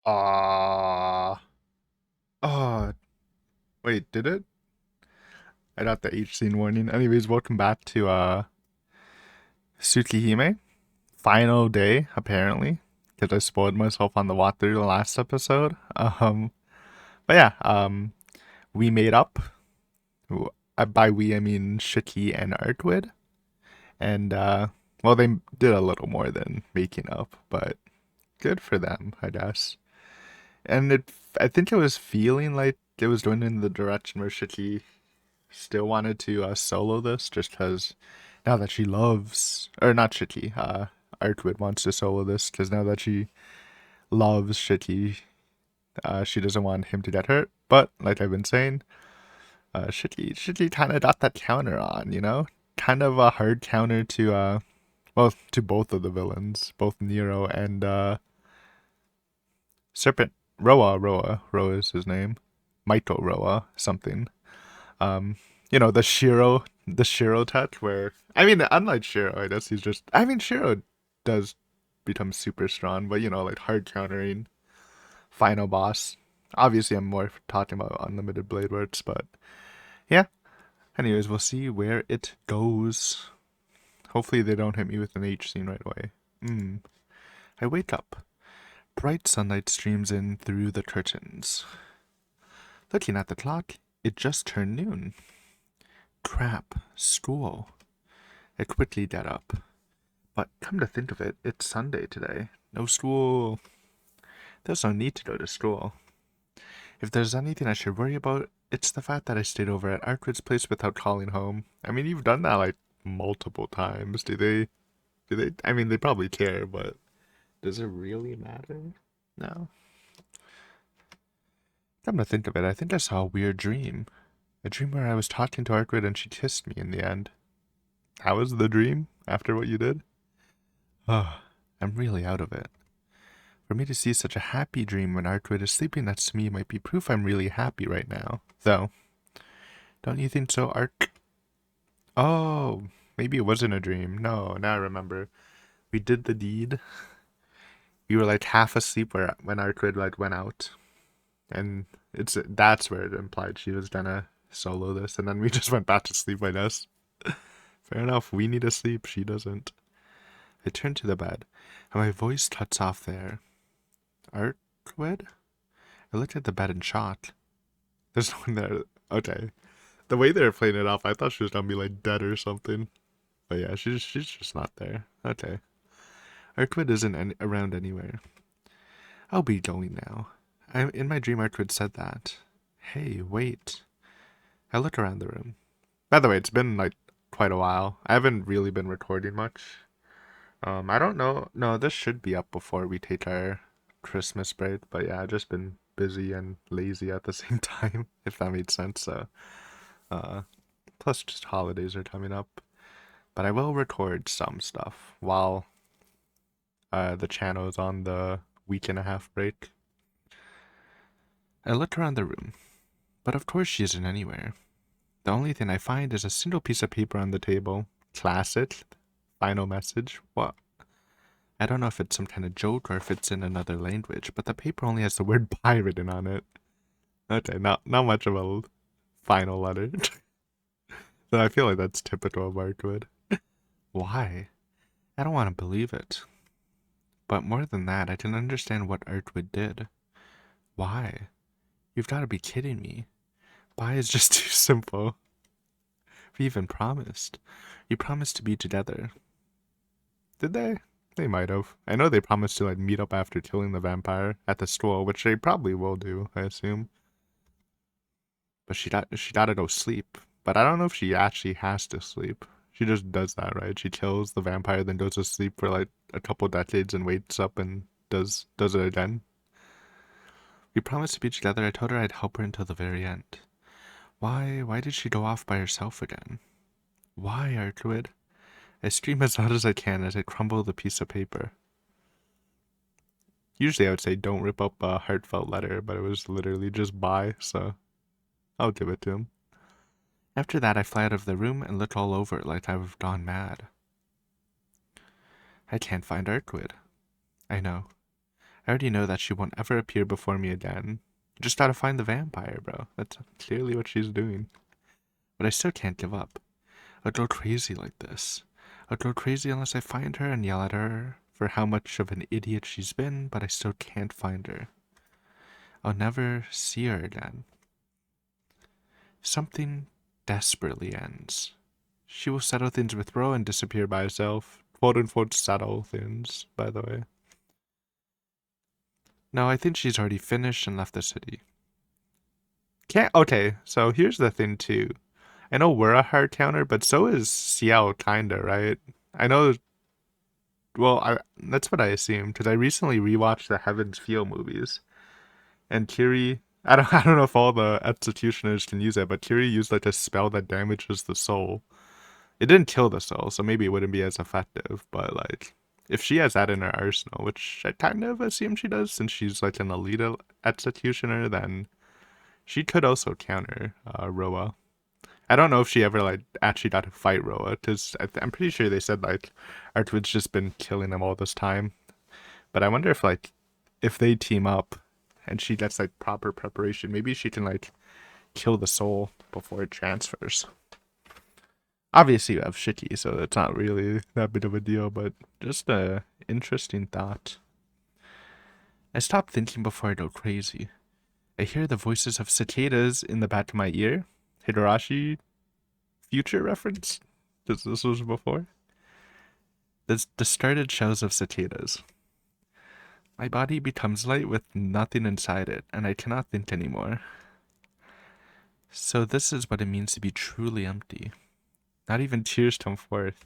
Ah. Oh, wait, did it? I got the H scene warning. Anyways, welcome back to Tsukihime. Final day, apparently. Because I spoiled myself on the walkthrough the last episode. But yeah, we made up. By we, I mean Shiki and Artwood. And, well, they did a little more than making up, but good for them, I guess. And I think it was feeling like it was going in the direction where Shiki still wanted to solo this just because now that she loves, or not Shiki, Artwood wants to solo this because now that she loves Shiki, she doesn't want him to get hurt. But like I've been saying, Shiki kind of got that counter on, you know, kind of a hard counter to well, to both of the villains, both Nero and Serpent Roa is his name, Maito Roa something. Um, the Shiro touch where I mean, unlike Shiro, I guess he's just. I mean, Shiro does become super strong, but like hard countering final boss. Obviously, I'm more talking about unlimited blade works, but yeah. Anyways, we'll see where it goes. Hopefully, they don't hit me with an H scene right away. I wake up. Bright sunlight streams in through the curtains. Looking at the clock, it just turned noon. Crap, school. I quickly get up. But come to think of it, it's Sunday today. No school. There's no need to go to school. If there's anything I should worry about, it's the fact that I stayed over at Arkwood's place without calling home. I mean, you've done that like multiple times. Do they? I mean, they probably care, but does it really matter? No. Come to think of it, I think I saw a weird dream. A dream where I was talking to Arkwood and she kissed me in the end. How was the dream after what you did? Oh, I'm really out of it. For me to see such a happy dream when Arkwood is sleeping next to me might be proof I'm really happy right now. Though, don't you think so, Ark? Oh, maybe it wasn't a dream. No, now I remember. We did the deed. We were like half asleep when Arkwood like went out, and that's where it implied she was gonna solo this, and then we just went back to sleep. I guess. Fair enough. We need to sleep. She doesn't. I turned to the bed, and my voice cuts off there. Arkwood? I looked at the bed in shock. There's no one there. Okay. The way they were playing it off, I thought she was gonna be like dead or something. But yeah, she's just not there. Okay. Arkwood isn't around anywhere. I'll be going now. In my dream, Arkwood said that. Hey, wait. I look around the room. By the way, it's been like quite a while. I haven't really been recording much. I don't know. No, this should be up before we take our Christmas break. But yeah, I've just been busy and lazy at the same time, if that made sense. So, uh, plus just holidays are coming up. But I will record some stuff while the channel is on the week and a half break. I look around the room, but of course she isn't anywhere. The only thing I find is a single piece of paper on the table. Classic. Final message. What? I don't know if it's some kind of joke or if it's in another language, but the paper only has the word bye written on it. Okay, not much of a final letter. So I feel like that's typical of Arkwood. Why? I don't want to believe it. But more than that, I can understand what Arkwood did. Why? You've got to be kidding me. Bye is just too simple. We even promised. You promised to be together. Did they? They might have. I know they promised to like meet up after killing the vampire at the store, which they probably will do, I assume. But she gotta go sleep. But I don't know if she actually has to sleep. She just does that, right? She kills the vampire, then goes to sleep for like a couple decades and wakes up and does it again. We promised to be together. I told her I'd help her until the very end. Why did she go off by herself again? Why, Arkwood? I scream as loud as I can as I crumble the piece of paper. Usually I would say don't rip up a heartfelt letter, but it was literally just bye, so I'll give it to him. After that, I fly out of the room and look all over it like I've gone mad. I can't find Arkwood. I know. I already know that she won't ever appear before me again. Just gotta find the vampire, bro. That's clearly what she's doing. But I still can't give up. I'll go crazy like this. I'll go crazy unless I find her and yell at her for how much of an idiot she's been, but I still can't find her. I'll never see her again. Something desperately ends. She will settle things with Ro and disappear by herself. Quote unquote settle things, by the way. No, I think she's already finished and left the city. Can't. Okay, so here's the thing too. I know we're a hard counter, but so is Xiao, kinda, right? I know. Well, that's what I assumed because I recently rewatched the Heaven's Feel movies, and Kiri. I don't know if all the executioners can use it, but Kiri used like a spell that damages the soul. It didn't kill the soul, so maybe it wouldn't be as effective. But like, if she has that in her arsenal, which I kind of assume she does, since she's like an elite executioner, then she could also counter Roa. I don't know if she ever like actually got to fight Roa, because I'm pretty sure they said like Artwood's just been killing him all this time. But I wonder if like if they team up and she gets like proper preparation, maybe she can like kill the soul before it transfers. Obviously, you have Shiki, so it's not really that big of a deal, but just a interesting thought. I stop thinking before I go crazy. I hear the voices of cicadas in the back of my ear. Higurashi future reference? Because this was before. The distorted shells of cicadas. My body becomes light with nothing inside it, and I cannot think anymore. So this is what it means to be truly empty. Not even tears come forth.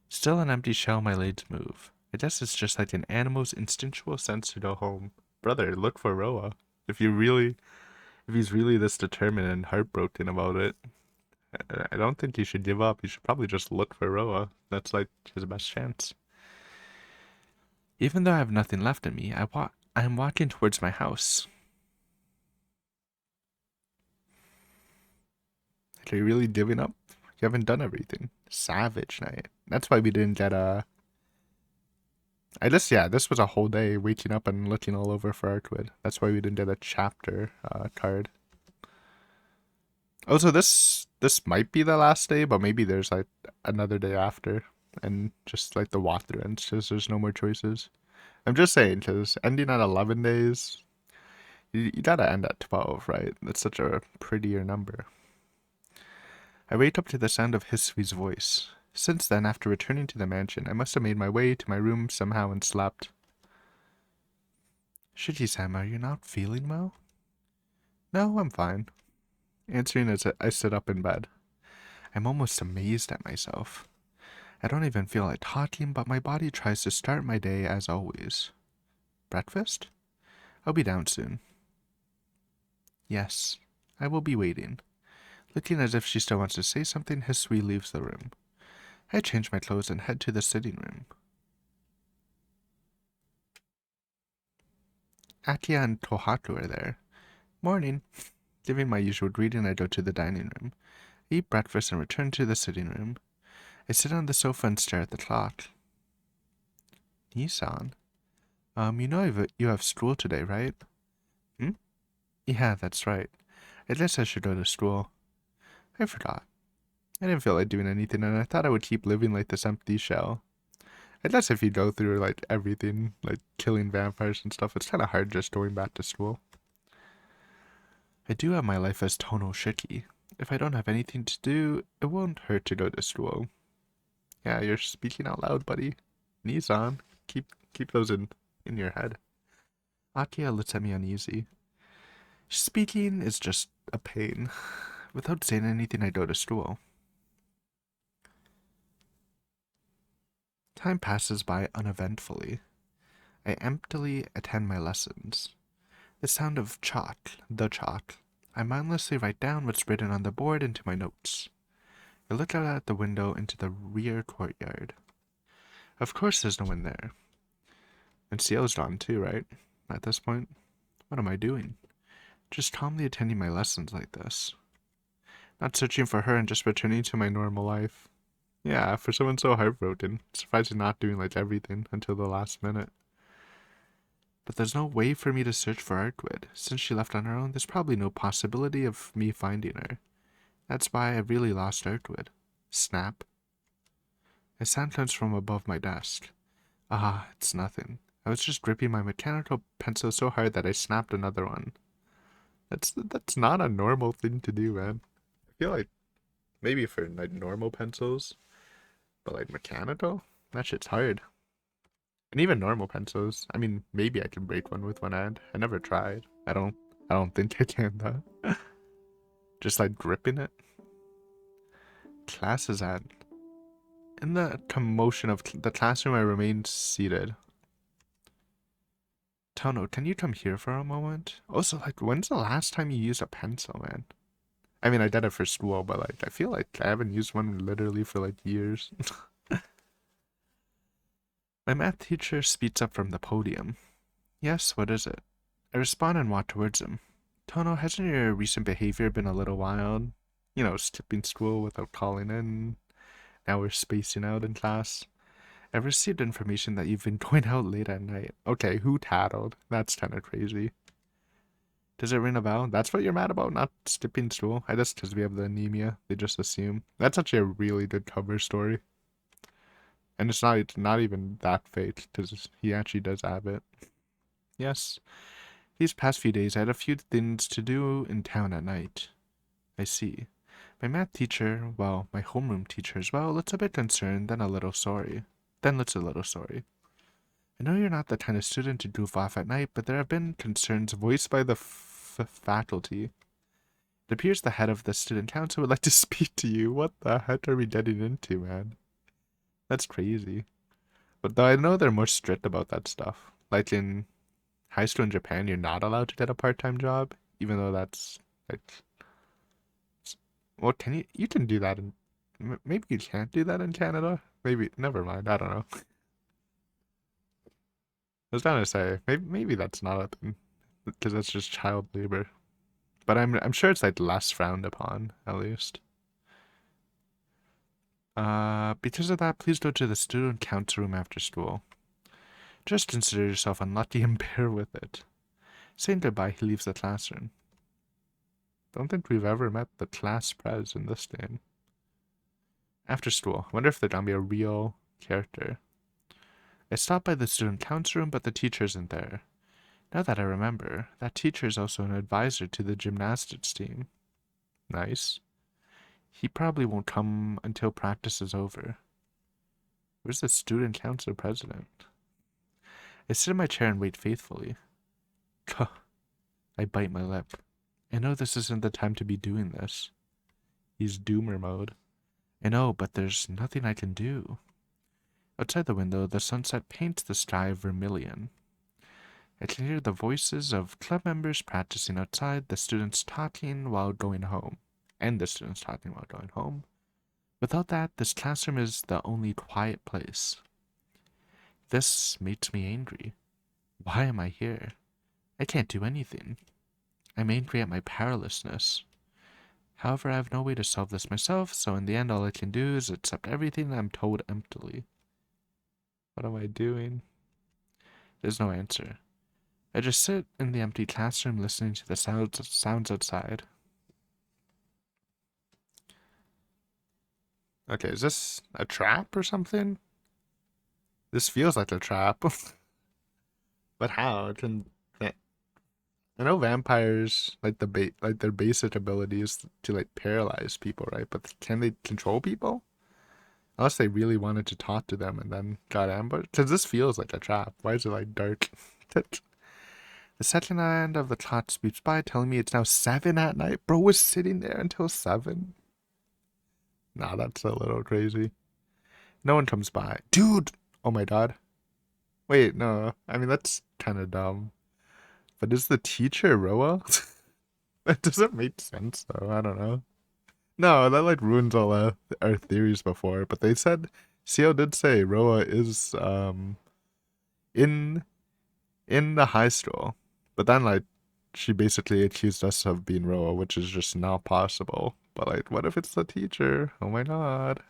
Still an empty shell, my legs move. I guess it's just like an animal's instinctual sense to go home. Brother, look for Roa. If he's really this determined and heartbroken about it, I don't think he should give up. He should probably just look for Roa. That's like his best chance. Even though I have nothing left in me, I am walking towards my house. Are you really giving up? You haven't done everything. Savage night. That's why we didn't get a. I just yeah, this was a whole day waking up and looking all over for Artwood. That's why we didn't get a chapter card. Oh, so this might be the last day, but maybe there's like another day after, and just like the walkthrough ends because there's no more choices. I'm just saying because ending at 11 days, you gotta end at 12, right? That's such a prettier number. I wake up to the sound of Hissui's voice. Since then, after returning to the mansion, I must have made my way to my room somehow and slept. Shiki-sama, are you not feeling well? No, I'm fine. Answering as I sit up in bed. I'm almost amazed at myself. I don't even feel like talking, but my body tries to start my day as always. Breakfast? I'll be down soon. Yes, I will be waiting. Looking as if she still wants to say something, Hisui leaves the room. I change my clothes and head to the sitting room. Akia and Tohaku are there. Morning. Giving my usual greeting, I go to the dining room. I eat breakfast and return to the sitting room. I sit on the sofa and stare at the clock. Nissan? You know you have school today, right? Hmm? Yeah, that's right. I guess I should go to school. I forgot. I didn't feel like doing anything, and I thought I would keep living like this empty shell. I guess if you go through, like, everything, like killing vampires and stuff, it's kind of hard just going back to school. I do have my life as Tono Shiki. If I don't have anything to do, it won't hurt to go to school. Yeah, you're speaking out loud, buddy. Knees on. Keep those in your head. Akia looks at me uneasy. Speaking is just a pain. Without saying anything, I go to school. Time passes by uneventfully. I emptily attend my lessons. The sound of the chalk. I mindlessly write down what's written on the board into my notes. I look out at the window into the rear courtyard. Of course there's no one there. And Ciel's gone too, right? At this point, what am I doing? Just calmly attending my lessons like this. Not searching for her and just returning to my normal life. Yeah, for someone so heartbroken, surprised he's not doing like everything until the last minute. But there's no way for me to search for Artwood. Since she left on her own, there's probably no possibility of me finding her. That's why I really lost Artwood. Snap. A sound comes from above my desk. Ah, it's nothing. I was just gripping my mechanical pencil so hard that I snapped another one. That's not a normal thing to do, man. I feel like maybe for like normal pencils, but like mechanical, that shit's hard. And even normal pencils. I mean, maybe I can break one with one hand. I never tried. I don't think I can though. Just like gripping it. Class is at. In the commotion of the classroom, I remained seated. Tono, can you come here for a moment? Also, like, when's the last time you used a pencil, man? I mean, I did it for school, but like, I feel like I haven't used one literally for like years. My math teacher speaks up from the podium. Yes, what is it? I respond and walk towards him. Tono, hasn't your recent behavior been a little wild? You know, skipping school without calling in. Now we're spacing out in class. I've received information that you've been going out late at night. Okay, who tattled? That's kind of crazy. Does it ring a bell? That's what you're mad about, not skipping school? I guess because we have the anemia, they just assume. That's actually a really good cover story. And it's not even that fake, because he actually does have it. Yes. These past few days, I had a few things to do in town at night. I see. My math teacher, well, my homeroom teacher as well, looks a bit concerned, then a little sorry. I know you're not the kind of student to goof off at night, but there have been concerns voiced by the faculty. It appears the head of the student council would like to speak to you. What the heck are we getting into, man? That's crazy. But though I know they're more strict about that stuff. Like in high school in Japan, you're not allowed to get a part-time job, even though that's like, well, you can do that in, maybe you can't do that in Canada. Maybe, never mind. I don't know. I was trying to say maybe that's not a thing because that's just child labor. But I'm sure it's like less frowned upon at least. Because of that, please go to the student council room after school. Just consider yourself unlucky and bear with it. Saying goodbye, he leaves the classroom. Don't think we've ever met the class pres in this game. After school, I wonder if they're gonna be a real character. I stopped by the student council room, but the teacher isn't there. Now that I remember, that teacher is also an advisor to the gymnastics team. Nice. He probably won't come until practice is over. Where's the student council president? I sit in my chair and wait faithfully. I bite my lip. I know this isn't the time to be doing this. He's doomer mode. I know, but there's nothing I can do. Outside the window, the sunset paints the sky vermilion. I can hear the voices of club members practicing outside, the students talking while going home. Without that, this classroom is the only quiet place. This makes me angry. Why am I here? I can't do anything. I'm angry at my powerlessness. However, I have no way to solve this myself, so in the end all I can do is accept everything I'm told emptily. What am I doing? There's no answer. I just sit in the empty classroom listening to the sounds outside. Okay, is this a trap or something? This feels like a trap. But how? I know vampires like their basic ability is to like paralyze people, right? But can they control people? Unless they really wanted to talk to them and then got ambushed. Because this feels like a trap. Why is it like dark? The second end of the clock sweeps by, telling me it's now 7 at night. Bro was sitting there until 7. Nah, that's a little crazy. No one comes by. Dude! Oh my god. Wait, no. I mean, that's kind of dumb. But is the teacher Roa? That doesn't make sense, though. I don't know. No, that like ruins all our theories before. But they said, CO did say Roa is in the high school. But then like she basically accused us of being Roa, which is just not possible. But like, what if it's the teacher? Oh my god.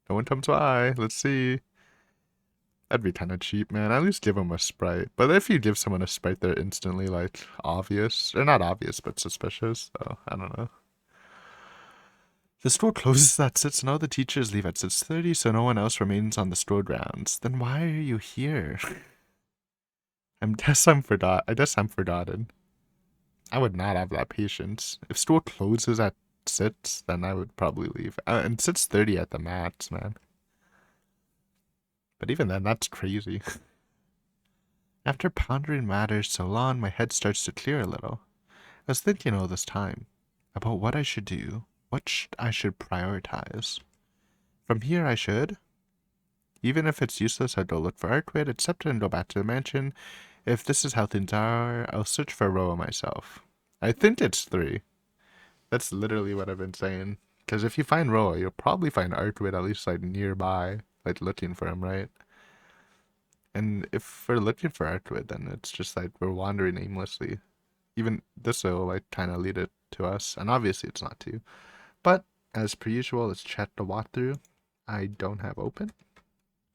No one comes by. Let's see. That'd be kind of cheap, man. At least give them a Sprite. But if you give someone a Sprite, they're instantly, like, obvious. Or not obvious, but suspicious. So, I don't know. The store closes at 6 and all the teachers leave at 6:30, so no one else remains on the store grounds. Then why are you here? I guess I'm forgotten. I would not have that patience. If store closes at 6, then I would probably leave. And 6:30 at the max, man. But even then, that's crazy. After pondering matters so long, my head starts to clear a little. I was thinking all this time about what I should do, I should prioritize. From here I should, even if it's useless, I'd go look for Arquid, accept it, and go back to the mansion. If this is how things are, I'll search for Roa myself. I think it's 3. That's literally what I've been saying. Because if you find Roa, you'll probably find Arquid at least, like, nearby, like, looking for him, right? And if we're looking for Arquid, then it's just like we're wandering aimlessly. Even this will, like, kind of lead it to us. And obviously it's not to. But, as per usual, let's check the walkthrough. I don't have open,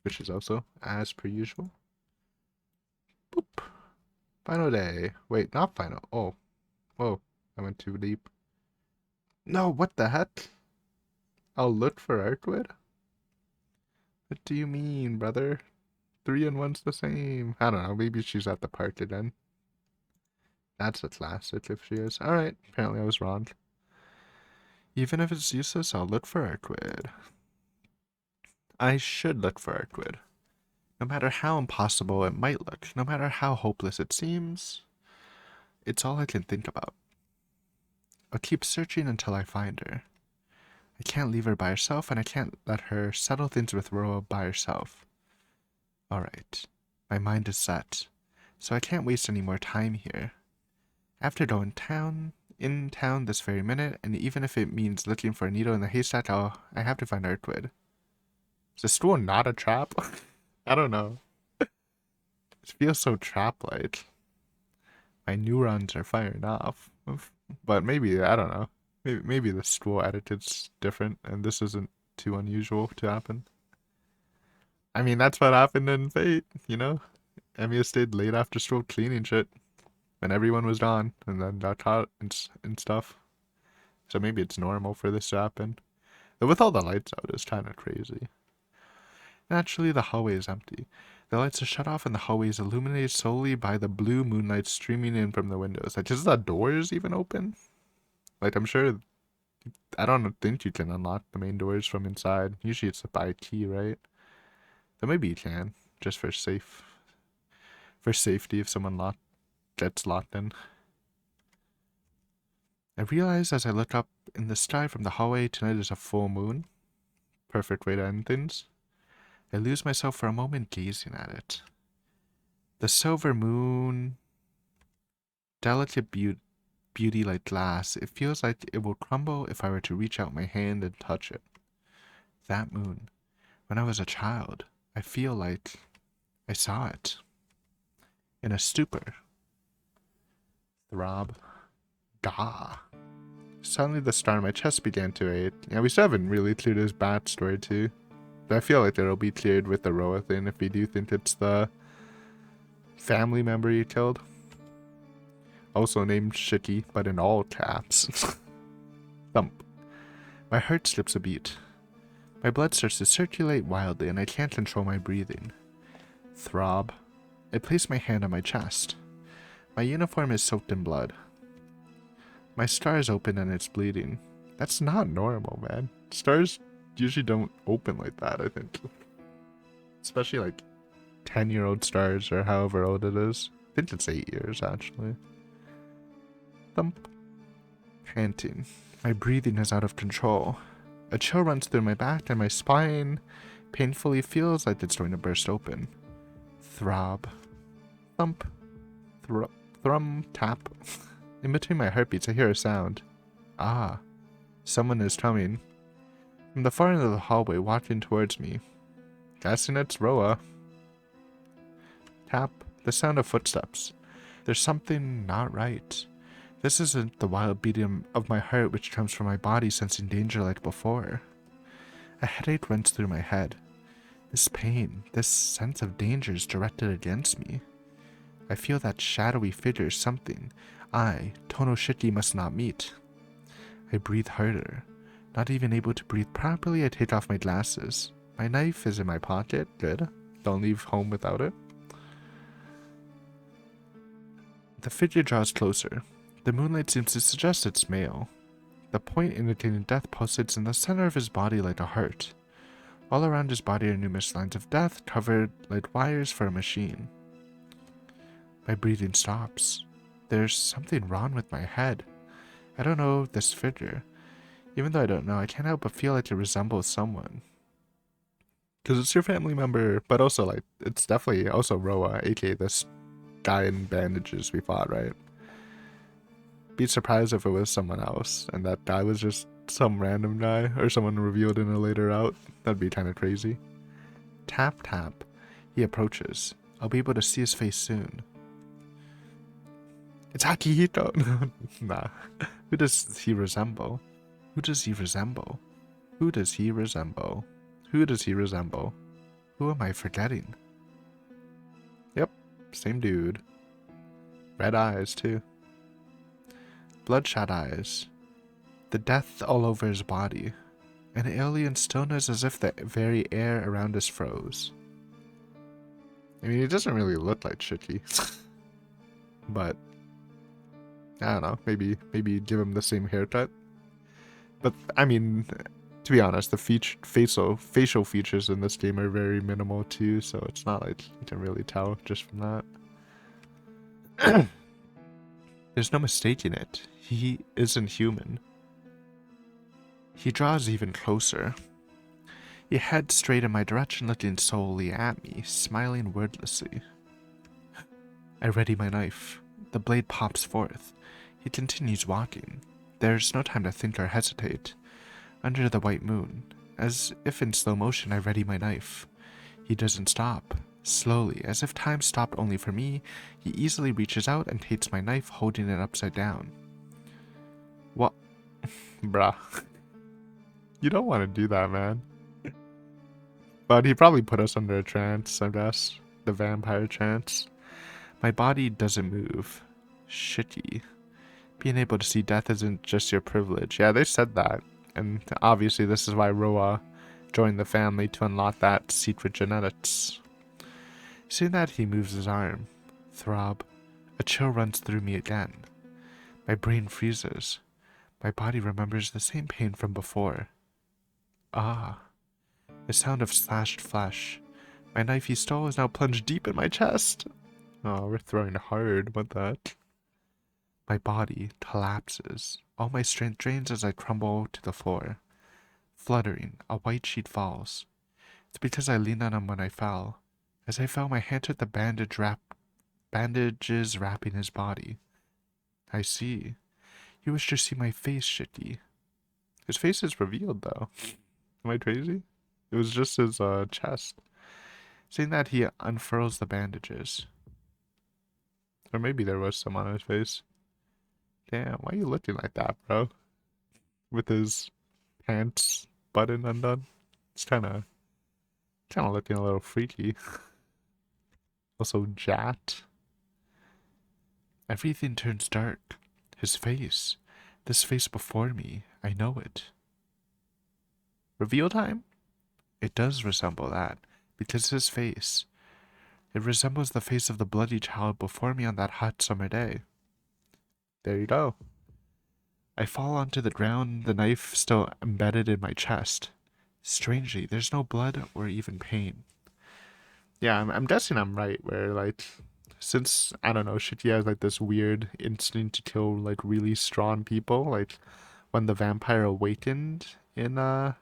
which is also as per usual. Boop. Final day. Wait, not final. Oh. Whoa. I went too deep. No, what the heck? I'll look for Arquid? What do you mean, brother? 3 and 1's the same. I don't know. Maybe she's at the park again. That's a classic if she is. Alright. Apparently I was wrong. Even if it's useless, I'll look for Arquid. I should look for Arquid. No matter how impossible it might look, no matter how hopeless it seems, it's all I can think about. I'll keep searching until I find her. I can't leave her by herself, and I can't let her settle things with Roa by herself. Alright, my mind is set, so I can't waste any more time here. After going in town this very minute, and even if it means looking for a needle in the haystack, I have to find Arquid. Is this stool not a trap? I don't know. It feels so trap-like. My neurons are firing off. But maybe, I don't know. Maybe the stool etiquette's different, and this isn't too unusual to happen. I mean, that's what happened in Fate, you know? Emiya stayed late after school cleaning shit when everyone was gone, and then got caught and stuff. So maybe it's normal for this to happen. But with all the lights out, it's kind of crazy. Naturally, the hallway is empty. The lights are shut off and the hallway is illuminated solely by the blue moonlight streaming in from the windows. Like, is the doors even open? Like, I'm sure... I don't think you can unlock the main doors from inside. Usually it's by a key, right? But maybe you can, just for safety if someone gets locked in. I realize as I look up in the sky from the hallway, tonight is a full moon. Perfect way to end things. I lose myself for a moment gazing at it. The silver moon, delicate beauty like glass, it feels like it will crumble if I were to reach out my hand and touch it. That moon, when I was a child, I feel like I saw it. In a stupor. Throb. Gah. Suddenly the star in my chest began to ache. Yeah, we still haven't really cleared his backstory too. But I feel like it'll be cleared with the Roa thing if we do think it's the family member you killed. Also named Shiki, but in all caps. Thump. My heart skips a beat. My blood starts to circulate wildly and I can't control my breathing. Throb. I place my hand on my chest. My uniform is soaked in blood. My star is open and it's bleeding. That's not normal, man. Stars usually don't open like that, I think. Especially like 10-year-old stars or however old it is. I think it's 8 years, actually. Thump. Panting. My breathing is out of control. A chill runs through my back and my spine painfully feels like it's going to burst open. Throb. Thump. Thrum. Tap. In between my heartbeats, I hear a sound. Ah. Someone is coming. From the far end of the hallway, walking towards me. Guessing it's Roa. Tap. The sound of footsteps. There's something not right. This isn't the wild beating of my heart which comes from my body sensing danger like before. A headache runs through my head. This pain, this sense of danger is directed against me. I feel that shadowy figure is something I, Tono Shiki, must not meet. I breathe harder. Not even able to breathe properly, I take off my glasses. My knife is in my pocket. Good. Don't leave home without it. The figure draws closer. The moonlight seems to suggest it's male. The point indicating death pulsates in the center of his body like a heart. All around his body are numerous lines of death, covered like wires for a machine. My breathing stops. There's something wrong with my head. I don't know this figure. Even though I don't know, I can't help but feel like it resembles someone. Because it's your family member, but also, like, it's definitely also Roa, aka this guy in bandages we fought, right? Be surprised if it was someone else, and that guy was just some random guy, or someone revealed in a later out. That'd be kind of crazy. Tap, tap. He approaches. I'll be able to see his face soon. It's Akihito! Nah. Who does he resemble? Who does he resemble? Who does he resemble? Who does he resemble? Who am I forgetting? Yep, same dude. Red eyes, too. Bloodshot eyes. The death all over his body. An alien stillness as if the very air around us froze. I mean, he doesn't really look like Shiki. But, I don't know, maybe give him the same haircut. But, I mean, to be honest, the facial features in this game are very minimal too, so it's not like you can really tell just from that. There's no mistaking it. He isn't human. He draws even closer. He heads straight in my direction, looking solely at me, smiling wordlessly. I ready my knife. The blade pops forth. He continues walking. There's no time to think or hesitate. Under the white moon, as if in slow motion, I ready my knife. He doesn't stop. Slowly, as if time stopped only for me, he easily reaches out and takes my knife, holding it upside down. What? Bruh. You don't want to do that, man. But he probably put us under a trance, I guess. The vampire trance. My body doesn't move. Shiki. Being able to see death isn't just your privilege. Yeah, they said that. And obviously this is why Roa joined the family, to unlock that secret genetics. Seeing that, he moves his arm. Throb. A chill runs through me again. My brain freezes. My body remembers the same pain from before. Ah. The sound of slashed flesh. My knife he stole is now plunged deep in my chest. Oh, we're throwing hard. What that? My body collapses. All my strength drains as I crumble to the floor. Fluttering, a white sheet falls. It's because I leaned on him when I fell. As I fell, my hand hit the bandages wrapping his body. I see. You wish to see my face, Shiki. His face is revealed, though. Am I crazy? It was just his chest. Seeing that, he unfurls the bandages. Or maybe there was some on his face. Damn, why are you looking like that, bro? With his pants button undone. It's kind of looking a little freaky. Also, Jat. Everything turns dark. His face. This face before me. I know it. Reveal time? It does resemble that, because his face. It resembles the face of the bloody child before me on that hot summer day. There you go. I fall onto the ground, the knife still embedded in my chest. Strangely, there's no blood or even pain. Yeah, I'm guessing I'm right, where, like, since, I don't know, Shiki has, like, this weird instinct to kill, like, really strong people, like, when the vampire awakened in the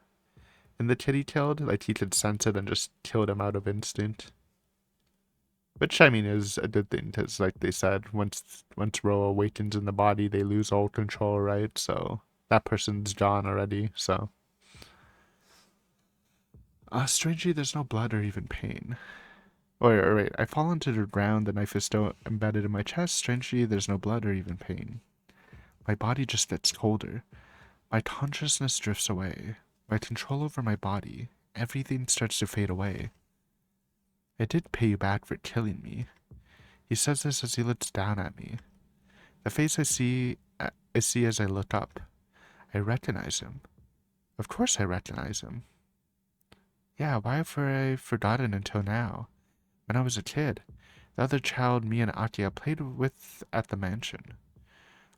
kid he killed, like, he could sense it and just killed him out of instinct. Which, I mean, is a good thing, because, like they said, once Ro awakens in the body, they lose all control, right? So, that person's gone already, so. Strangely, there's no blood or even pain. Wait, I fall into the ground, the knife is still embedded in my chest. Strangely, there's no blood or even pain. My body just gets colder. My consciousness drifts away. My control over my body, everything starts to fade away. I did pay you back for killing me. He says this as he looks down at me. The face I see as I look up. I recognize him. Of course I recognize him. Yeah, why have I forgotten until now? When I was a kid, the other child me and Akia played with at the mansion.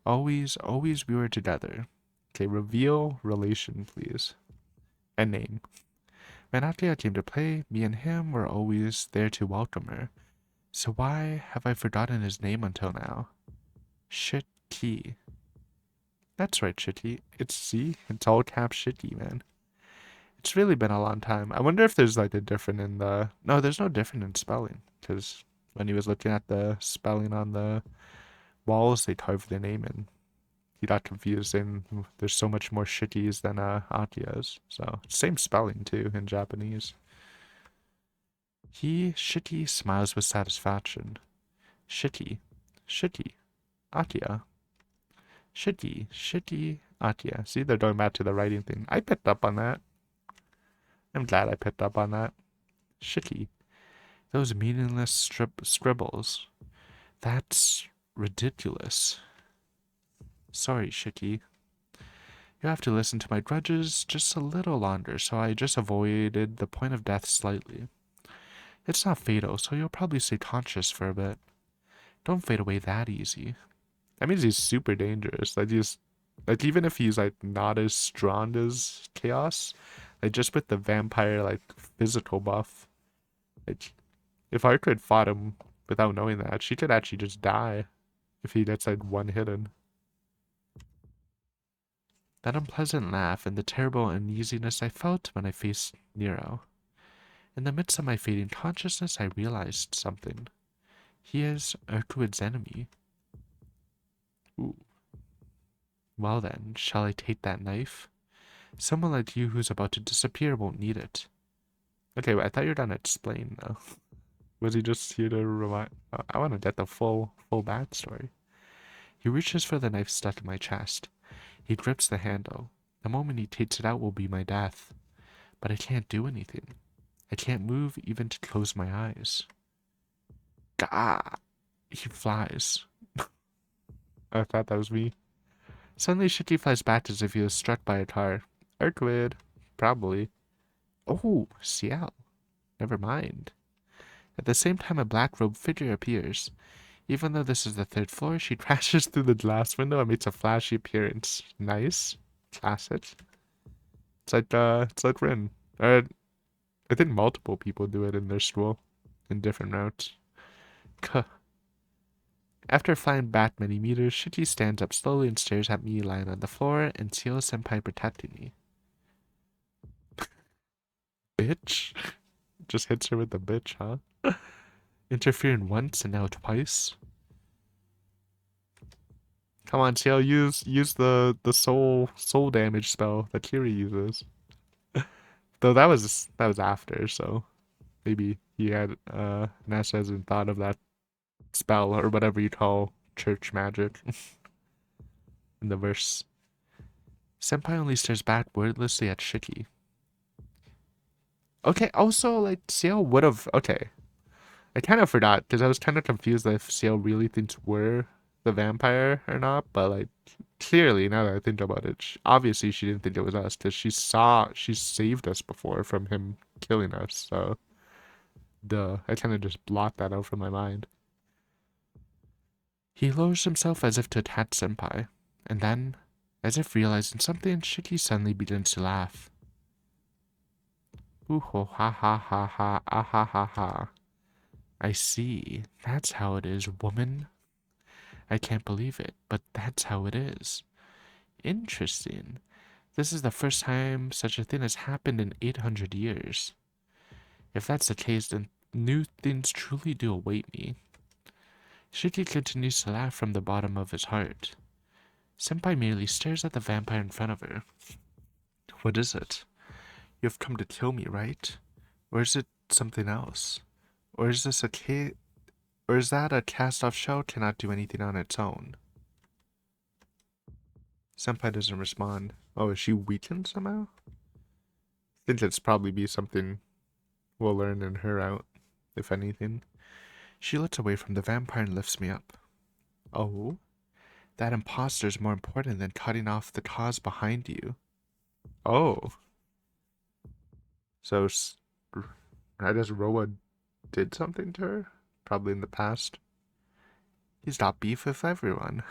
Always we were together. Okay, reveal relation, please. And name. When Akia came to play, me and him were always there to welcome her. So why have I forgotten his name until now? Shiki. That's right, Shiki. It's all caps Shiki, man. It's really been a long time. I wonder if there's like a different in the... No, there's no different in spelling. Because when he was looking at the spelling on the walls, they carved the name in. He got confused and there's so much more Shikis than Akias. So, same spelling too in Japanese. Shiki, smiles with satisfaction. Shiki, Shiki, Akia. Shiki, Akia. See, they're going back to the writing thing. I picked up on that. I'm glad I picked up on that. Shiki. Those meaningless scribbles. That's ridiculous. Sorry, Shiki. You have to listen to my grudges just a little longer, so I just avoided the point of death slightly. It's not fatal, so you'll probably stay conscious for a bit. Don't fade away that easy. That means he's super dangerous. Like even if he's like not as strong as Chaos, like just with the vampire like physical buff, like if I could fought him without knowing that, she could actually just die if he gets like one hidden. That unpleasant laugh and the terrible uneasiness I felt when I faced Nero. In the midst of my fading consciousness, I realized something. He is Urquid's enemy. Ooh. Well then, shall I take that knife? Someone like you who's about to disappear won't need it. Okay, I thought you were gonna explain though. Was he just here to remind? I want to get the full backstory. He reaches for the knife stuck in my chest. He grips the handle. The moment he takes it out will be my death. But I can't do anything. I can't move even to close my eyes. Gah! He flies. I thought that was me. Suddenly Shiki flies back as if he was struck by a car. Urquid. Probably. Oh, Ciel. Never mind. At the same time, a black-robed figure appears. Even though this is the third floor, she crashes through the glass window and makes a flashy appearance. Nice. Classic. It's like Rin. I think multiple people do it in their school. In different routes. Kuh. After flying back many meters, Shiki stands up slowly and stares at me lying on the floor and Ciel-senpai protecting me. Bitch? Just hits her with the bitch, huh? Interfering once and now twice. Come on, Ciel, use the soul damage spell that Kiri uses. Though that was after, so maybe he had Nasa hasn't thought of that spell or whatever you call church magic in the verse. Senpai only stares back wordlessly at Shiki. Okay, also like Ciel would have okay. I kind of forgot because I was kind of confused if Ciel really thinks we're the vampire or not, but like clearly now that I think about it, obviously she didn't think it was us because she saved us before from him killing us. So, duh, I kind of just blocked that out from my mind. He lowers himself as if to attack Senpai, and then, as if realizing something, Shiki suddenly begins to laugh. Ooh ho ha ha ha ha ah ha ha ha. I see. That's how it is, woman. I can't believe it, but that's how it is. Interesting. This is the first time such a thing has happened in 800 years. If that's the case, then new things truly do await me. Shiki continues to laugh from the bottom of his heart. Senpai merely stares at the vampire in front of her. What is it? You have come to kill me, right? Or is it something else? Or is this or is that a cast-off shell cannot do anything on its own? Senpai doesn't respond. Oh, is she weakened somehow? I think it's probably be something we'll learn in her out. if anything. She looks away from the vampire and lifts me up. Oh? That imposter is more important than cutting off the cause behind you. Oh. So, I guess Roa did something to her? Probably in the past. He's got beef with everyone.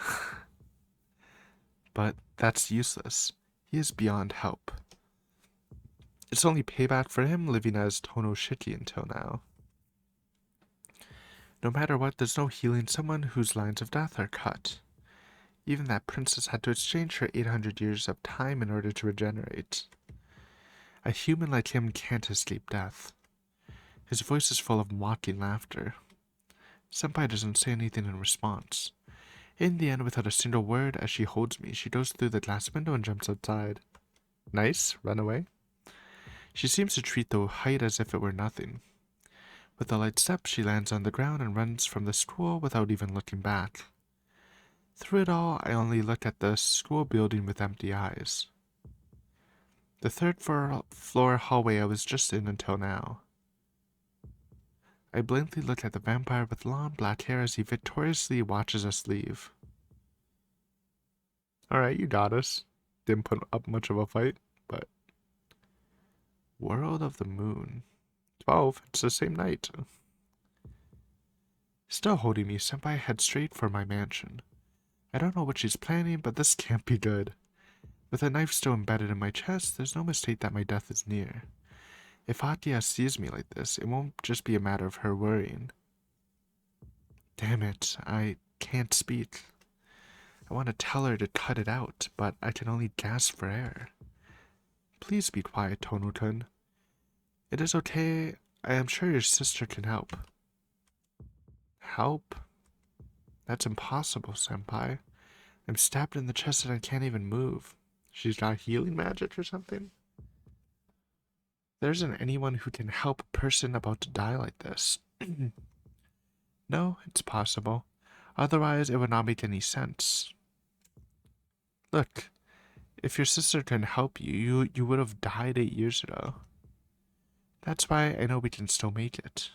But that's useless. He is beyond help. It's only payback for him living as Tono Shiki until now. No matter what, there's no healing someone whose lines of death are cut. Even that princess had to exchange her 800 years of time in order to regenerate. A human like him can't escape death. His voice is full of mocking laughter. Senpai doesn't say anything in response. In the end, without a single word, as she holds me, she goes through the glass window and jumps outside. Nice, run away. She seems to treat the height as if it were nothing. With a light step, she lands on the ground and runs from the school without even looking back. Through it all, I only look at the school building with empty eyes. The third floor hallway I was just in until now. I blankly look at the vampire with long black hair as he victoriously watches us leave. Alright, you got us. Didn't put up much of a fight, but... World of the Moon. 12, it's the same night. Still holding me, Senpai heads straight for my mansion. I don't know what she's planning, but this can't be good. With a knife still embedded in my chest, there's no mistake that my death is near. If Hakia sees me like this, it won't just be a matter of her worrying. Damn it, I can't speak. I want to tell her to cut it out, but I can only gasp for air. Please be quiet, Tono-kun. It is okay. I am sure your sister can help. Help? That's impossible, Senpai. I'm stabbed in the chest and I can't even move. She's got healing magic or something? There isn't anyone who can help a person about to die like this. No, it's possible. Otherwise, it would not make any sense. Look, if your sister can help you, you would have died 8 years ago. That's why I know we can still make it.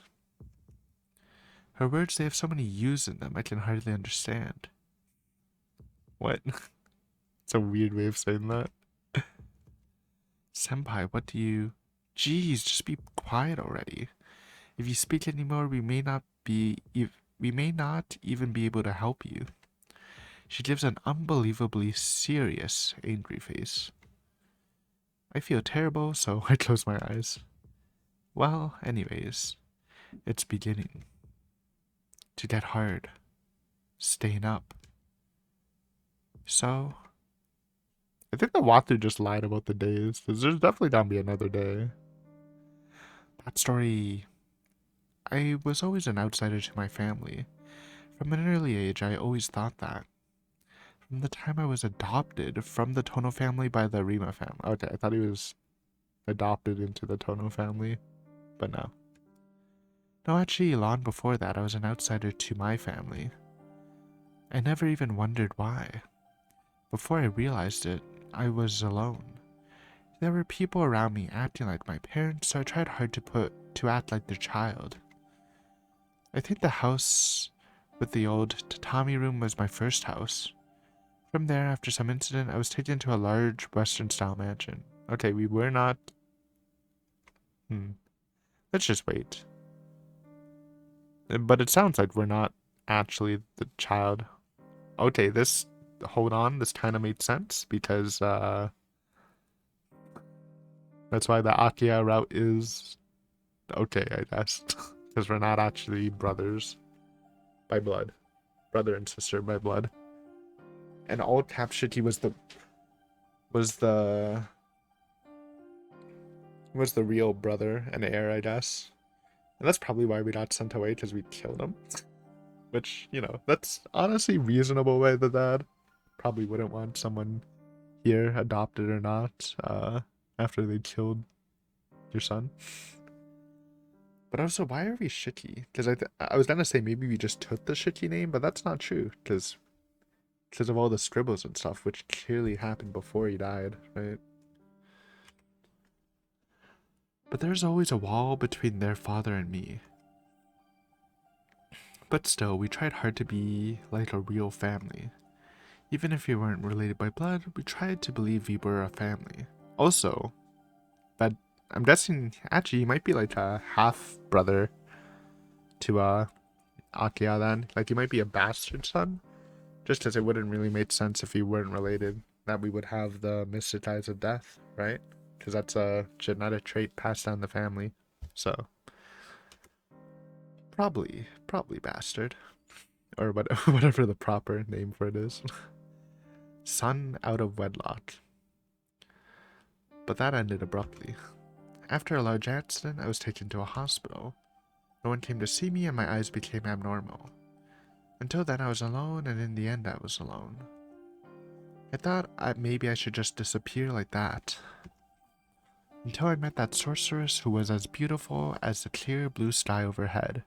Her words, they have so many U's in them, I can hardly understand. What? It's a weird way of saying that. Senpai, what do you... Jeez, just be quiet already. If you speak anymore, we may not even be able to help you. She gives an unbelievably serious, angry face. I feel terrible, so I close my eyes. Well, anyways, it's beginning to get hard. Staying up. So, I think the Watu just lied about the days, because there's definitely gonna be another day. That story... I was always an outsider to my family. From an early age, I always thought that. From the time I was adopted from the Tono family by the Rima family. Okay, I thought he was adopted into the Tono family, but no. No, actually, long before that, I was an outsider to my family. I never even wondered why. Before I realized it, I was alone. There were people around me acting like my parents, so I tried hard to act like their child. I think the house with the old tatami room was my first house. From there, after some incident, I was taken to a large Western-style mansion. Okay, we were not... Let's just wait. But it sounds like we're not actually the child. Okay, this... Hold on, this kind of made sense, because, that's why the Akia route is... Okay, I guess. Because we're not actually brothers by blood. Brother and sister by blood. And all cap Shiki was the real brother and heir, I guess. And that's probably why we got sent away, because we killed him. Which, you know, that's honestly reasonable way that dad probably wouldn't want someone here, adopted or not, after they killed your son. But also, why are we Shiki? Because I was gonna say maybe we just took the Shiki name, but that's not true, because of all the scribbles and stuff, which clearly happened before he died, right? But there's always a wall between their father and me. But still, we tried hard to be like a real family. Even if we weren't related by blood, we tried to believe we were a family. Also, but I'm guessing actually he might be like a half brother to Akia then. Like he might be a bastard son. Just as it wouldn't really make sense if we weren't related, that we would have the mystic eyes of death, right? Because that's a genetic trait passed down the family. So probably bastard. Or what, whatever the proper name for it is. Son out of wedlock. But that ended abruptly. After a large accident, I was taken to a hospital. No one came to see me and my eyes became abnormal. Until then I was alone, and in the end I was alone. I thought maybe I should just disappear like that. Until I met that sorceress who was as beautiful as the clear blue sky overhead.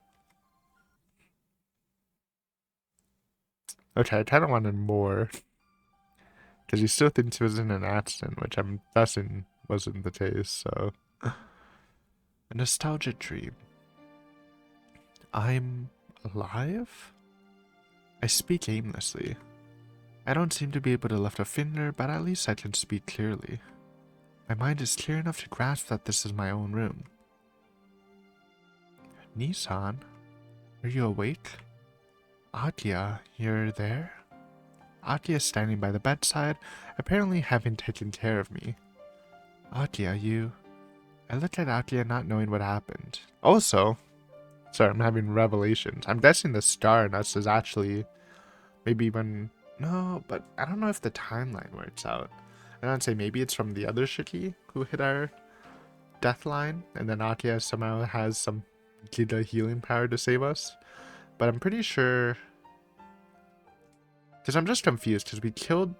Okay, I kind of wanted more. Because he still thinks he was in an accident, which I'm guessing wasn't the case, so... A nostalgic dream. I'm alive? I speak aimlessly. I don't seem to be able to lift a finger, but at least I can speak clearly. My mind is clear enough to grasp that this is my own room. Nissan, are you awake? Akia, you're there? Akia is standing by the bedside, apparently having taken care of me. Akia, you... I looked at Akia not knowing what happened. Also, sorry, I'm having revelations. I'm guessing the star in us is actually maybe even... No, but I don't know if the timeline works out. I don't say maybe it's from the other Shiki who hit our death line, and then Akia somehow has some Giga healing power to save us. But I'm pretty sure... Because I'm just confused, because we killed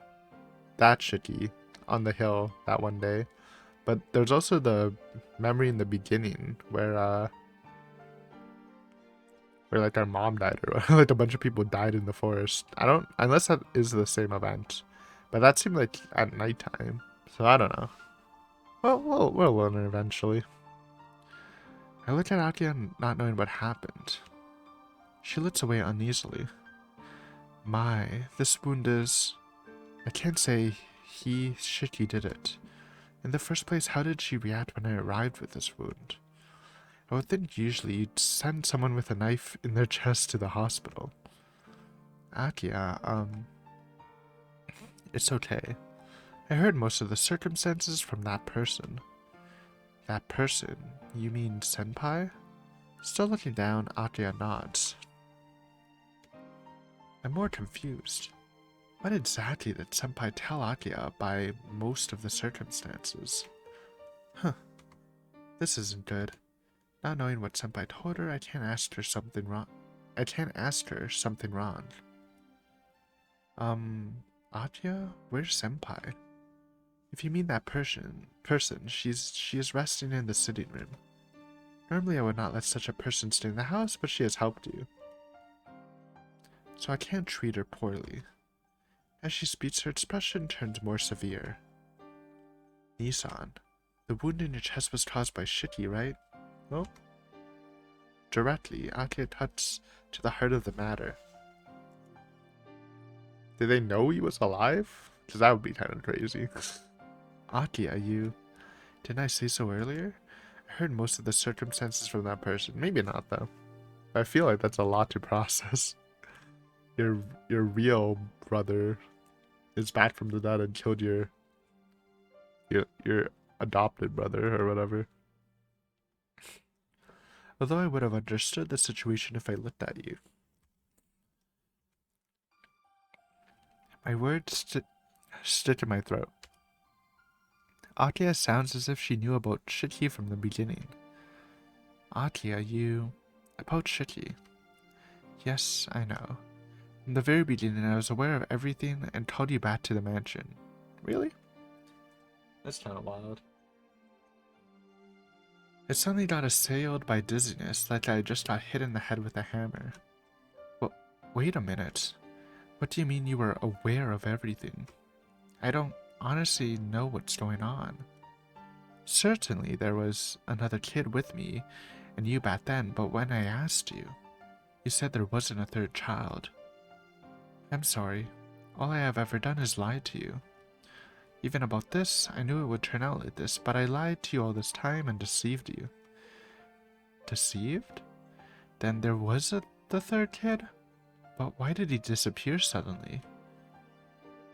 that Shiki on the hill that one day. But there's also the memory in the beginning where like our mom died, or like a bunch of people died in the forest. I don't... Unless that is the same event. But that seemed like at nighttime. So I don't know. Well, we'll learn eventually. I look at Akia not knowing what happened. She looks away uneasily. My, this wound is... I can't say Shiki did it. In the first place, how did she react when I arrived with this wound? I would think usually you'd send someone with a knife in their chest to the hospital. Akia, it's okay. I heard most of the circumstances from that person. That person? You mean Senpai? Still looking down, Akia nods. I'm more confused. What exactly did Senpai tell Akia by most of the circumstances? Huh. This isn't good. Not knowing what Senpai told her, I can't ask her something wrong. Akia? Where's Senpai? If you mean that person, she is resting in the sitting room. Normally I would not let such a person stay in the house, but she has helped you. So I can't treat her poorly. As she speaks, her expression turns more severe. Nissan, the wound in your chest was caused by Shiki, right? No? Directly, Akia touched to the heart of the matter. Did they know he was alive? Because that would be kind of crazy. Akia, you... Didn't I say so earlier? I heard most of the circumstances from that person. Maybe not, though. I feel like that's a lot to process. Your real brother is back from the dead and killed your adopted brother or whatever. Although I would have understood the situation if I looked at you. My words stick in my throat. Akia sounds as if she knew about Shiki from the beginning. Akia, you... About Shiki. Yes, I know. From the very beginning, I was aware of everything and called you back to the mansion. Really? That's kind of wild. I suddenly got assailed by dizziness, like I just got hit in the head with a hammer. Well, wait a minute. What do you mean you were aware of everything? I don't honestly know what's going on. Certainly there was another kid with me and you back then, but when I asked you... You said there wasn't a third child. I'm sorry. All I have ever done is lie to you. Even about this, I knew it would turn out like this, but I lied to you all this time and deceived you. Deceived? Then there was the third kid? But why did he disappear suddenly?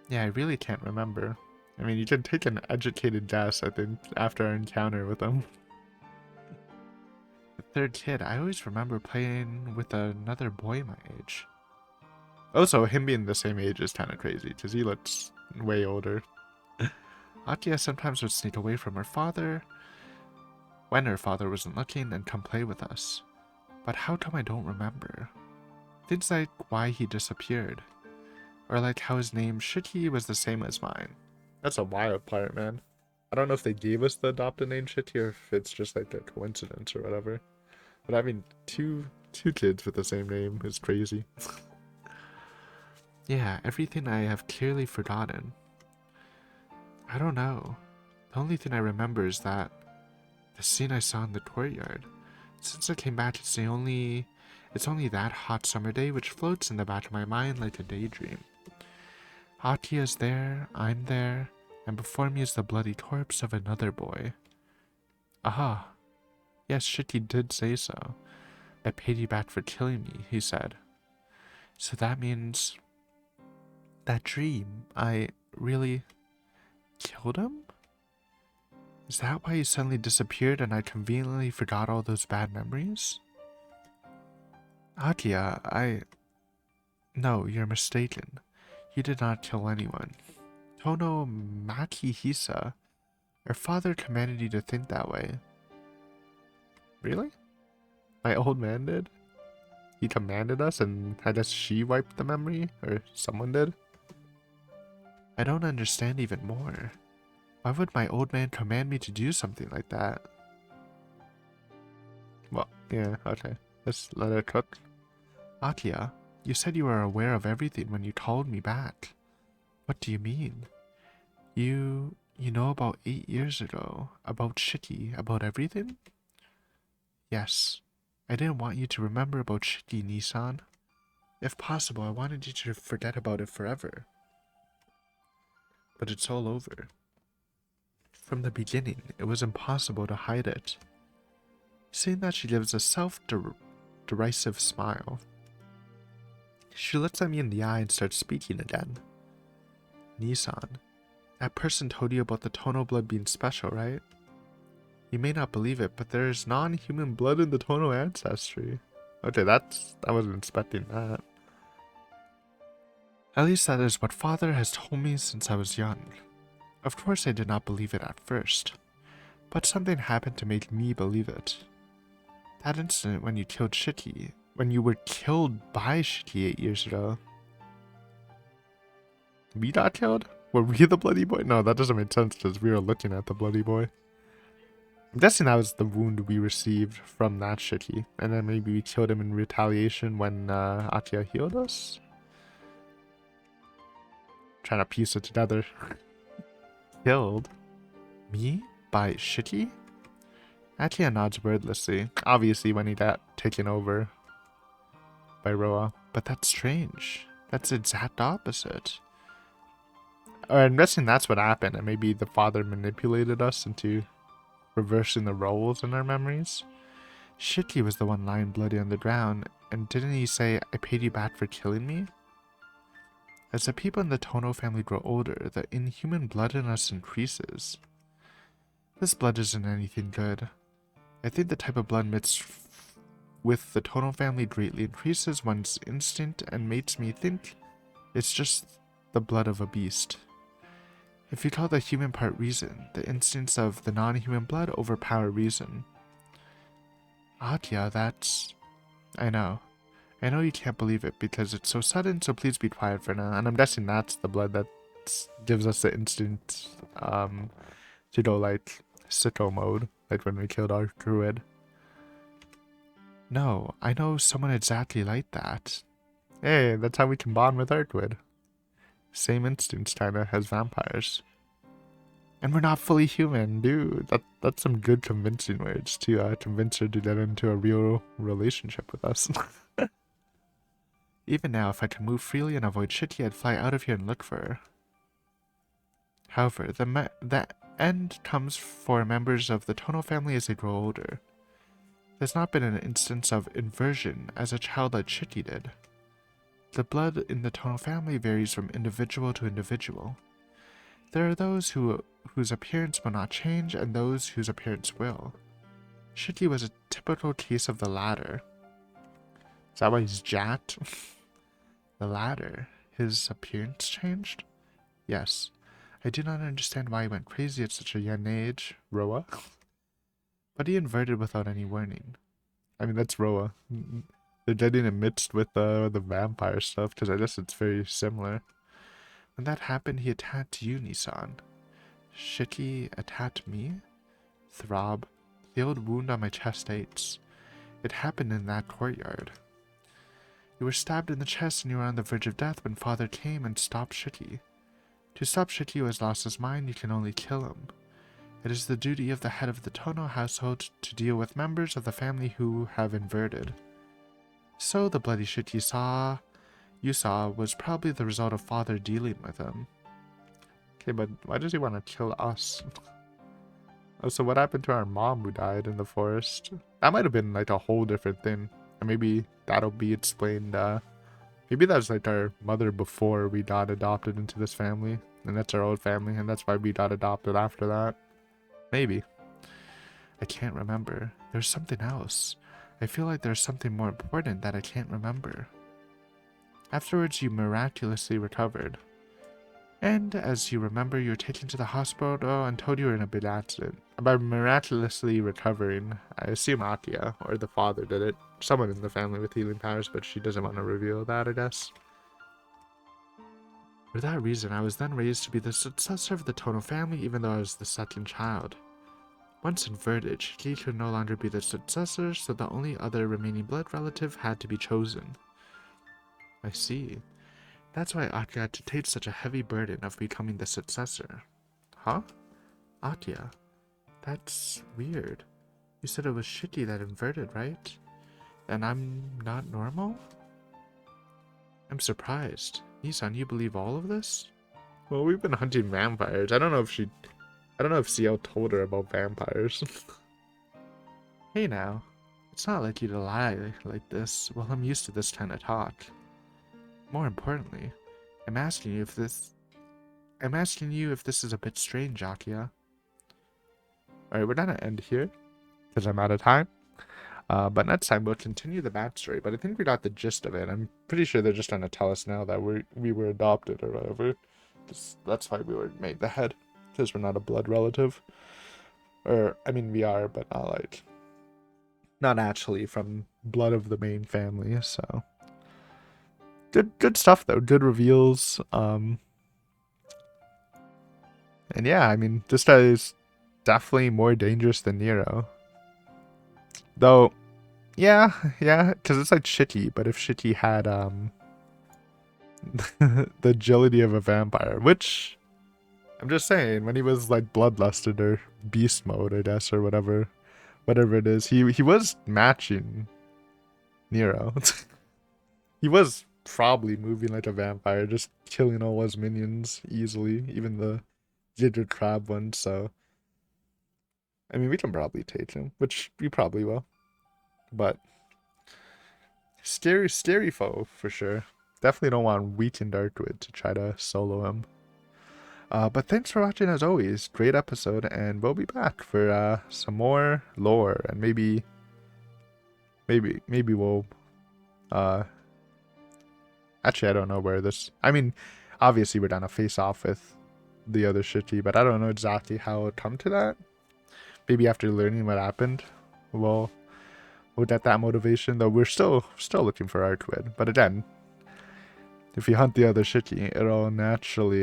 Yeah, I really can't remember. I mean, you can take an educated guess, I think, after our encounter with him. The third kid, I always remember playing with another boy my age. Also, him being the same age is kind of crazy, because he looks way older. Atia sometimes would sneak away from her father when her father wasn't looking and come play with us. But how come I don't remember? Things like why he disappeared. Or like how his name Shiki was the same as mine. That's a wild part, man. I don't know if they gave us the adopted name Shiki or if it's just like a coincidence or whatever. But having two kids with the same name is crazy. Yeah, everything I have clearly forgotten. I don't know. The only thing I remember is that the scene I saw in the courtyard. Since I came back, it's only that hot summer day which floats in the back of my mind like a daydream. Atia's there, I'm there, and before me is the bloody corpse of another boy. Aha. Yes, Shiki did say so. I paid you back for killing me, he said. So that means that dream, I really killed him? Is that why he suddenly disappeared and I conveniently forgot all those bad memories? Atia, No, you're mistaken. You did not kill anyone. Tono Makihisa, our father commanded you to think that way. Really? My old man did? He commanded us and I guess she wiped the memory? Or someone did? I don't understand even more. Why would my old man command me to do something like that? Well, yeah, okay. Let's let her cook. Atia, you said you were aware of everything when you called me back. What do you mean? You know about 8 years ago, about Shiki, about everything? Yes. I didn't want you to remember about Shiki, Nissan. If possible, I wanted you to forget about it forever. But it's all over. From the beginning, it was impossible to hide it. Saying that, she gives a self-derisive smile. She looks at me in the eye and starts speaking again. Nissan, that person told you about the Tono blood being special, right? You may not believe it, but there is non-human blood in the Tono ancestry. Okay, I wasn't expecting that. At least that is what father has told me since I was young. Of course I did not believe it at first, but something happened to make me believe it. That incident when you killed Shiki, when you were killed by Shiki 8 years ago. We got killed? Were we the bloody boy? No, that doesn't make sense because we were looking at the bloody boy. I'm guessing that was the wound we received from that Shiki, and then maybe we killed him in retaliation when Atia healed us? Trying to piece it together. Killed? Me? By Shiki? Atia nods wordlessly, obviously when he got taken over by Roa. But that's strange. That's the exact opposite. I'm guessing that's what happened, and maybe the father manipulated us into reversing the roles in our memories. Shiki was the one lying bloody on the ground, and didn't he say, I paid you back for killing me? As the people in the Tono family grow older, the inhuman blood in us increases. This blood isn't anything good. I think the type of blood mixed with the Tono family greatly increases one's instinct and makes me think it's just the blood of a beast. If you call the human part reason, the instincts of the non-human blood overpower reason. Atia, that's... I know you can't believe it because it's so sudden, so please be quiet for now. And I'm guessing that's the blood that gives us the instinct to go like sicko mode, like when we killed our druid. No, I know someone exactly like that. Hey, that's how we can bond with our druid. Same instincts kinda as vampires. And we're not fully human, dude. That's some good convincing words to convince her to get into a real relationship with us. Even now, if I could move freely and avoid Shiki, I'd fly out of here and look for her. However, the end comes for members of the Tono family as they grow older. There's not been an instance of inversion as a child like Shiki did. The blood in the Tono family varies from individual to individual. There are those whose appearance will not change and those whose appearance will. Shiki was a typical case of the latter. Is that why he's jacked? The latter. His appearance changed? Yes. I do not understand why he went crazy at such a young age, Roa. But he inverted without any warning. I mean, that's Roa. They're getting it mixed with the vampire stuff, because I guess it's very similar. When that happened, he attacked you, Nisan. Shiki attacked me? Throb. The old wound on my chest aches. It happened in that courtyard. You were stabbed in the chest and you were on the verge of death when Father came and stopped Shiki. To stop Shiki who has lost his mind, you can only kill him. It is the duty of the head of the Tono household to deal with members of the family who have inverted. So the bloody Shiki you saw was probably the result of Father dealing with him. Okay, but why does he want to kill us? Oh, so what happened to our mom who died in the forest? That might have been like a whole different thing. And maybe that'll be explained, maybe that's like our mother before we got adopted into this family. And that's our old family, and that's why we got adopted after that. Maybe. I can't remember. There's something else. I feel like there's something more important that I can't remember. Afterwards, you miraculously recovered. And as you remember, you were taken to the hospital and told you were in a big accident. By miraculously recovering, I assume Akia, or the father did it. Someone in the family with healing powers, but she doesn't want to reveal that, I guess. For that reason, I was then raised to be the successor of the Tono family, even though I was the second child. Once inverted, Shiki could no longer be the successor, so the only other remaining blood relative had to be chosen. I see. That's why Akia had to take such a heavy burden of becoming the successor. Huh? Akia? That's weird. You said it was Shiki that inverted, right? And I'm not normal? I'm surprised. Nisan, you believe all of this? Well, we've been hunting vampires. I don't know if CL told her about vampires. Hey now. It's not like you to lie like this. Well, I'm used to this kind of talk. More importantly, I'm asking you if this is a bit strange, Akia. Alright, we're gonna end here, because I'm out of time. But next time we'll continue the backstory, but I think we got the gist of it. I'm pretty sure they're just trying to tell us now that we were adopted or whatever. That's why we were made the head, because we're not a blood relative. Or, I mean, we are, but not actually from blood of the main family, so... Good stuff though, good reveals, and yeah, I mean, this guy is definitely more dangerous than Nero. Though, yeah, because it's like Shiki, but if Shiki had, the agility of a vampire, which, I'm just saying, when he was like bloodlusted or beast mode, I guess, or whatever it is, he was matching Nero. He was probably moving like a vampire, just killing all his minions easily, even the ginger crab one, so... I mean, we can probably take him, which we probably will. But... Scary foe, for sure. Definitely don't want Wheat and Darkwood to try to solo him. But thanks for watching as always. Great episode, and we'll be back for some more lore, and maybe we'll... Actually, I don't know where this... I mean, obviously we're gonna face off with the other Shiki, but I don't know exactly how it'll come to that. Maybe after learning what happened, we'll get that motivation, though we're still looking for Artwid. But again, if you hunt the other Shiki, it'll naturally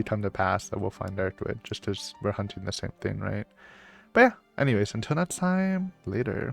come to pass that we'll find Artwid, just as we're hunting the same thing, right? But yeah, anyways, until next time, later.